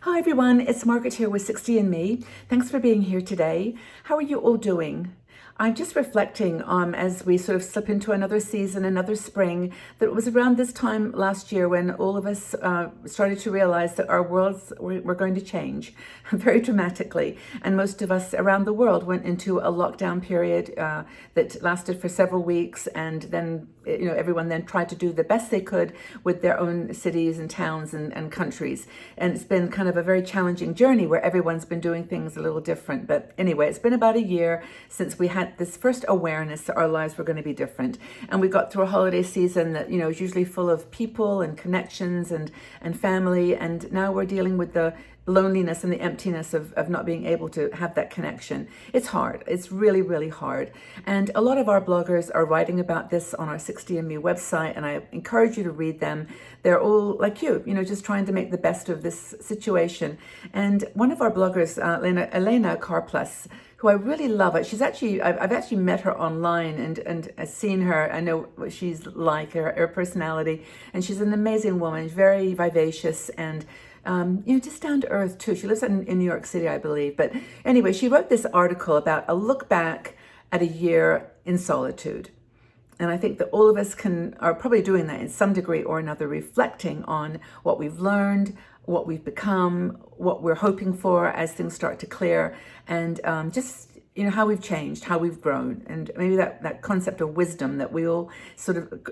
Hi everyone, it's Margaret here with 60andMe. Thanks for being here today. How are you all doing? I'm just reflecting on as we sort of slip into another season, another spring, that it was around this time last year when all of us started to realize that our worlds were going to change very dramatically. And most of us around the world went into a lockdown period that lasted for several weeks. And then, everyone then tried to do the best they could with their own cities and towns and countries. And it's been kind of a very challenging journey where everyone's been doing things a little different. But anyway, it's been about a year since we had this first awareness that our lives were going to be different. And we got through a holiday season that, is usually full of people and connections and family. And now we're dealing with the loneliness and the emptiness of not being able to have that connection. It's hard. It's really, really hard. And a lot of our bloggers are writing about this on our 60andMe website, and I encourage you to read them. They're all like you, just trying to make the best of this situation. And one of our bloggers, Elena Carplus, who I really love. I've actually met her online and seen her. I know what she's like, her personality, and she's an amazing woman, very vivacious and just down to earth too. She lives in New York City, I believe. But anyway, she wrote this article about a look back at a year in solitude. And I think that all of us are probably doing that in some degree or another, reflecting on what we've learned, what we've become, what we're hoping for as things start to clear, and just how we've changed, how we've grown, and maybe that concept of wisdom that we all sort of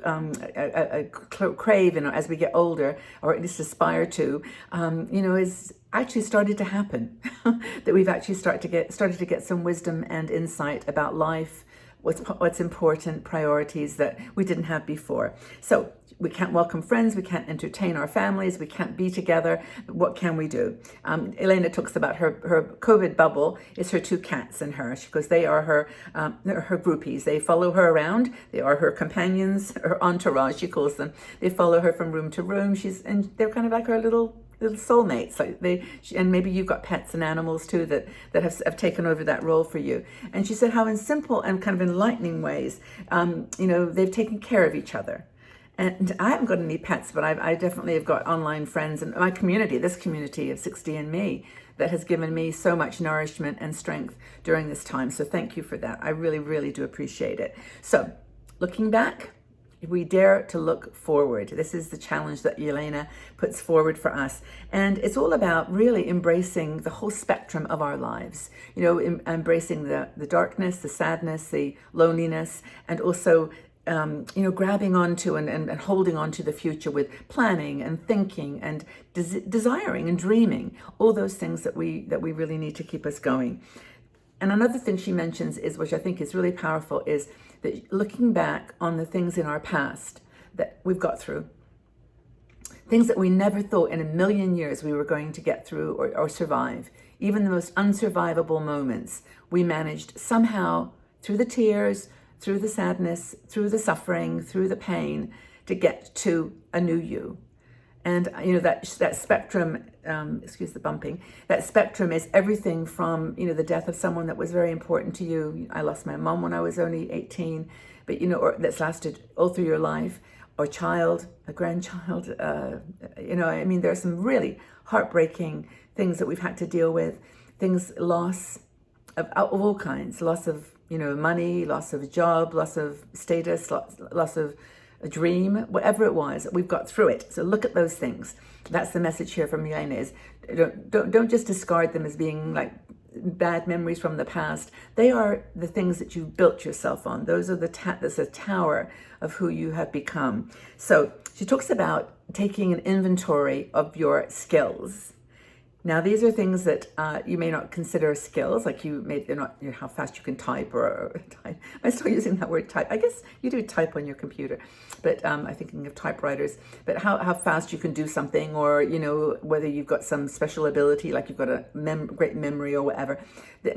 crave as we get older, or at least aspire to, is actually started to happen. That we've actually started to get some wisdom and insight about life, what's important, priorities that we didn't have before. So we can't welcome friends, we can't entertain our families, we can't be together. What can we do? Elena talks about her COVID bubble is her two cats and her. She goes, they are her groupies. They follow her around. They are her companions, her entourage, she calls them. They follow her from room to room. And they're kind of like her little soulmates, and maybe you've got pets and animals too that have taken over that role for you. And she said how in simple and kind of enlightening ways, they've taken care of each other. And I haven't got any pets, but I definitely have got online friends and my community, this community of 60andMe, that has given me so much nourishment and strength during this time. So thank you for that. I really, really do appreciate it. So looking back, we dare to look forward. This is the challenge that Elena puts forward for us. And it's all about really embracing the whole spectrum of our lives, embracing the darkness, the sadness, the loneliness, and also grabbing onto and holding on to the future with planning and thinking and desiring and dreaming, all those things that we really need to keep us going. And another thing she mentions is, which I think is really powerful, is that looking back on the things in our past that we've got through, things that we never thought in a million years we were going to get through or survive, even the most unsurvivable moments, we managed somehow through the tears, through the sadness, through the suffering, through the pain, to get to a new you. And that spectrum, excuse the bumping, that spectrum is everything from the death of someone that was very important to you. I lost my mom when I was only 18, but or that's lasted all through your life, or a grandchild. There are some really heartbreaking things that we've had to deal with. Loss of all kinds, loss of money, loss of a job, loss of status, loss of a dream, whatever it was, we've got through it. So look at those things. That's the message here from Elena, is don't just discard them as being like bad memories from the past. They are the things that you've built yourself on. Those are that's a tower of who you have become. So she talks about taking an inventory of your skills. Now, these are things that you may not consider skills, like they're not how fast you can type or type. I'm still using that word type. I guess you do type on your computer, but I'm thinking of typewriters. But how fast you can do something, or whether you've got some special ability, like you've got a great memory or whatever.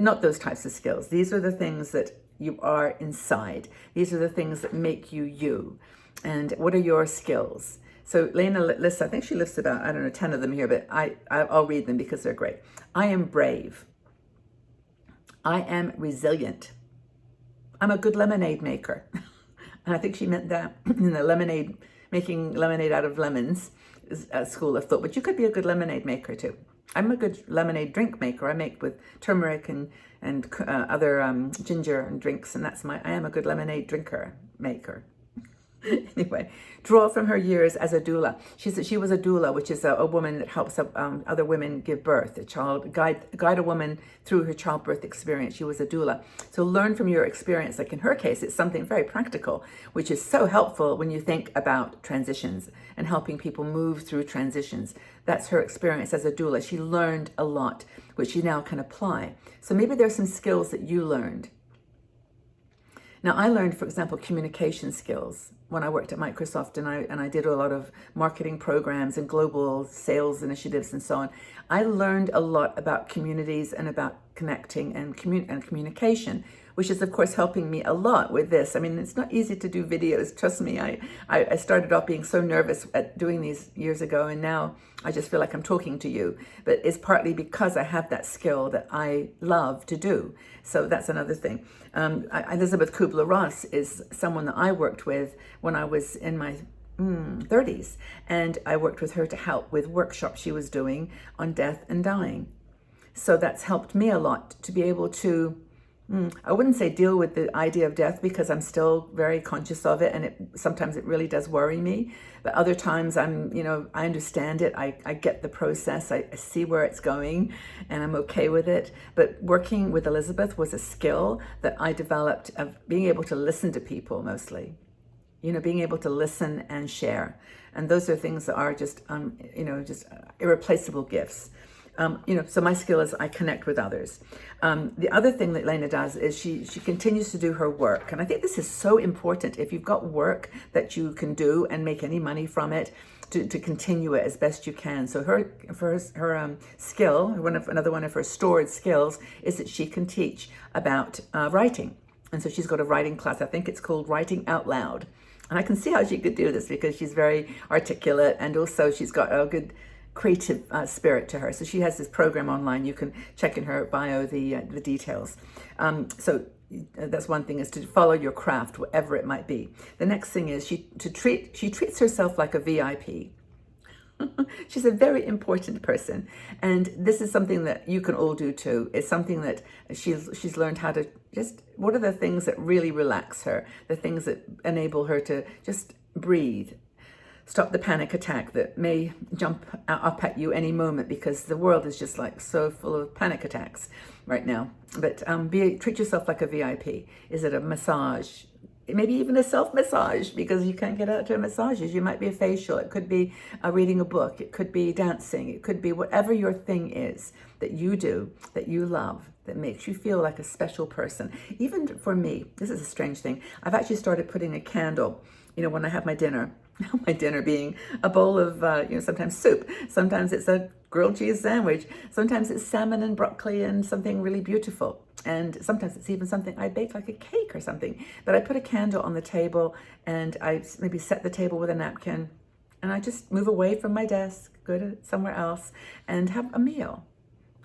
Not those types of skills. These are the things that you are inside. These are the things that make you you. And what are your skills? So Lena lists, I think she lists about, 10 of them here, but I'll read them because they're great. I am brave. I am resilient. I'm a good lemonade maker. And I think she meant that in making lemonade out of lemons is a school of thought, but you could be a good lemonade maker too. I'm a good lemonade drink maker. I make with turmeric and other ginger and drinks, and I am a good lemonade maker. Anyway, draw from her years as a doula. She was a doula, which is a woman that helps other women give birth, guide a woman through her childbirth experience. She was a doula. So learn from your experience. Like in her case, it's something very practical, which is so helpful when you think about transitions and helping people move through transitions. That's her experience as a doula. She learned a lot, which she now can apply. So maybe there's some skills that you learned. Now, I learned, for example, communication skills when I worked at Microsoft, and I did a lot of marketing programs and global sales initiatives and so on. I learned a lot about communities and about connecting and communication, which is, of course, helping me a lot with this. I mean, it's not easy to do videos. Trust me, I started off being so nervous at doing these years ago, and now I just feel like I'm talking to you. But it's partly because I have that skill that I love to do. So that's another thing. Elizabeth Kubler-Ross is someone that I worked with when I was in my 30s. And I worked with her to help with workshops she was doing on death and dying. So that's helped me a lot to be able to, I wouldn't say deal with the idea of death, because I'm still very conscious of it, and sometimes it really does worry me. But other times I understand it. I get the process. I see where it's going, and I'm okay with it. But working with Elizabeth was a skill that I developed of being able to listen to people mostly. Being able to listen and share. And those are things that are just irreplaceable gifts. So my skill is I connect with others. The other thing that Lena does is she continues to do her work. And I think this is so important. If you've got work that you can do and make any money from it, to continue it as best you can. So her skill, another one of her stored skills, is that she can teach about writing. And so she's got a writing class. I think it's called Writing Out Loud. And I can see how she could do this because she's very articulate, and also she's got a good creative spirit to her. So she has this program online. You can check in her bio the details. So that's one thing, is to follow your craft, whatever it might be. The next thing is she treats herself like a VIP. She's a very important person, and this is something that you can all do too. It's something that she's learned how to what are the things that really relax her, the things that enable her to just breathe, stop the panic attack that may jump up at you any moment, because the world is just like so full of panic attacks right now. But treat yourself like a VIP. Is it a massage? Maybe even a self-massage, because you can't get out to massages. You might be a facial. It could be reading a book. It could be dancing. It could be whatever your thing is that you do, that you love, that makes you feel like a special person. Even for me, this is a strange thing. I've actually started putting a candle, when I have my dinner. My dinner being a bowl of, sometimes soup. Sometimes it's a grilled cheese sandwich. Sometimes it's salmon and broccoli and something really beautiful. And sometimes it's even something I bake, like a cake or something. But I put a candle on the table, and I maybe set the table with a napkin, and I just move away from my desk, go to somewhere else, and have a meal.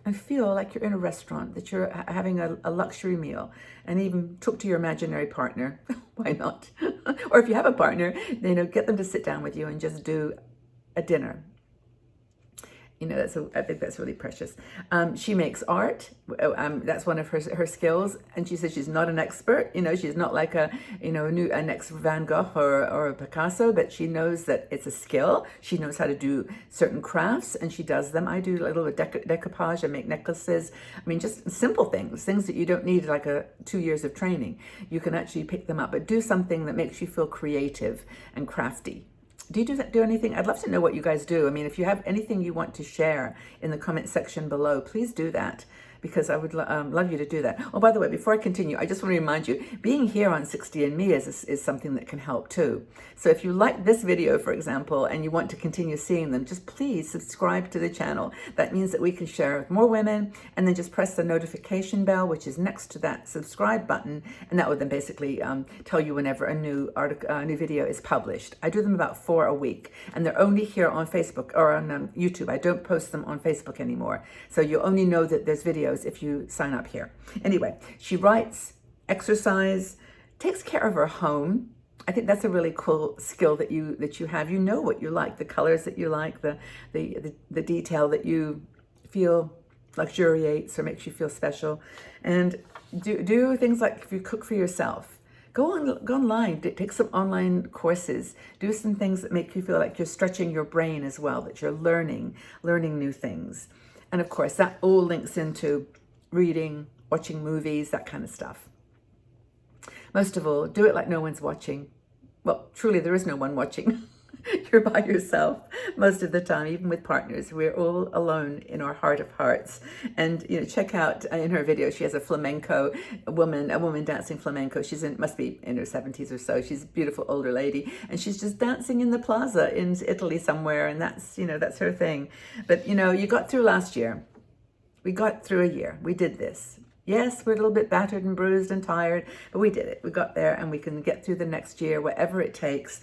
And feel like you're in a restaurant, that you're having a luxury meal, and even talk to your imaginary partner. Why not? Or if you have a partner, get them to sit down with you and just do a dinner. I think that's really precious. She makes art. That's one of her skills. And she says she's not an expert. She's not like a next Van Gogh or a Picasso, but she knows that it's a skill. She knows how to do certain crafts, and she does them. I do a little decoupage. I make necklaces. Just simple things that you don't need like 2 years of training. You can actually pick them up, but do something that makes you feel creative and crafty. Do you do anything? I'd love to know what you guys do. If you have anything you want to share in the comment section below, please do that, because I would love you to do that. Oh, by the way, before I continue, I just want to remind you, being here on 60andMe is something that can help too. So if you like this video, for example, and you want to continue seeing them, just please subscribe to the channel. That means that we can share with more women, and then just press the notification bell, which is next to that subscribe button, and that would then basically tell you whenever a new video is published. I do them about 4 a week, and they're only here on Facebook or on YouTube. I don't post them on Facebook anymore. So you'll only know that there's videos if you sign up here. Anyway, she writes, exercise, takes care of her home. I think that's a really cool skill that you have. You know what you like, the colors that you like, the detail that you feel luxuriates or makes you feel special. And do things like if you cook for yourself, go online, take some online courses, do some things that make you feel like you're stretching your brain as well, that you're learning new things. And of course, that all links into reading, watching movies, that kind of stuff. Most of all, do it like no one's watching. Well, truly, there is no one watching. You're by yourself most of the time, even with partners. We're all alone in our heart of hearts. And check out in her video, she has a flamenco a woman dancing flamenco. Must be in her 70s or so. She's a beautiful older lady, and she's just dancing in the plaza in Italy somewhere, and that's her thing. But you got through last year. We got through a year. We did this. Yes, we're a little bit battered and bruised and tired, but we did it. We got there, and we can get through the next year, whatever it takes.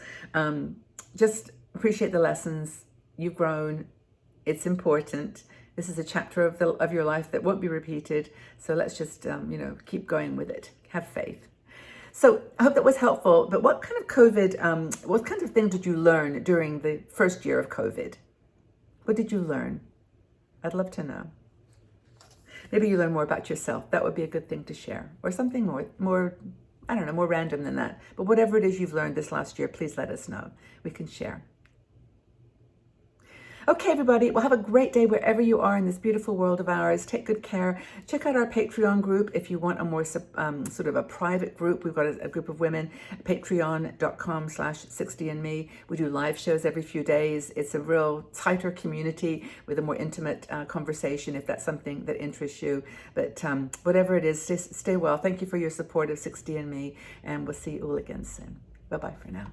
Just appreciate the lessons. You've grown. It's important. This is a chapter of your life that won't be repeated. So let's just, keep going with it. Have faith. So I hope that was helpful. But what kind of thing did you learn during the first year of COVID? What did you learn? I'd love to know. Maybe you learn more about yourself. That would be a good thing to share. Or something more, I don't know, more random than that. But whatever it is you've learned this last year, please let us know. We can share. Okay, everybody. Well, have a great day wherever you are in this beautiful world of ours. Take good care. Check out our Patreon group if you want a more sort of a private group. We've got a group of women, patreon.com/60andme. We do live shows every few days. It's a real tighter community with a more intimate conversation if that's something that interests you. But whatever it is, stay well. Thank you for your support of 60andme, and we'll see you all again soon. Bye-bye for now.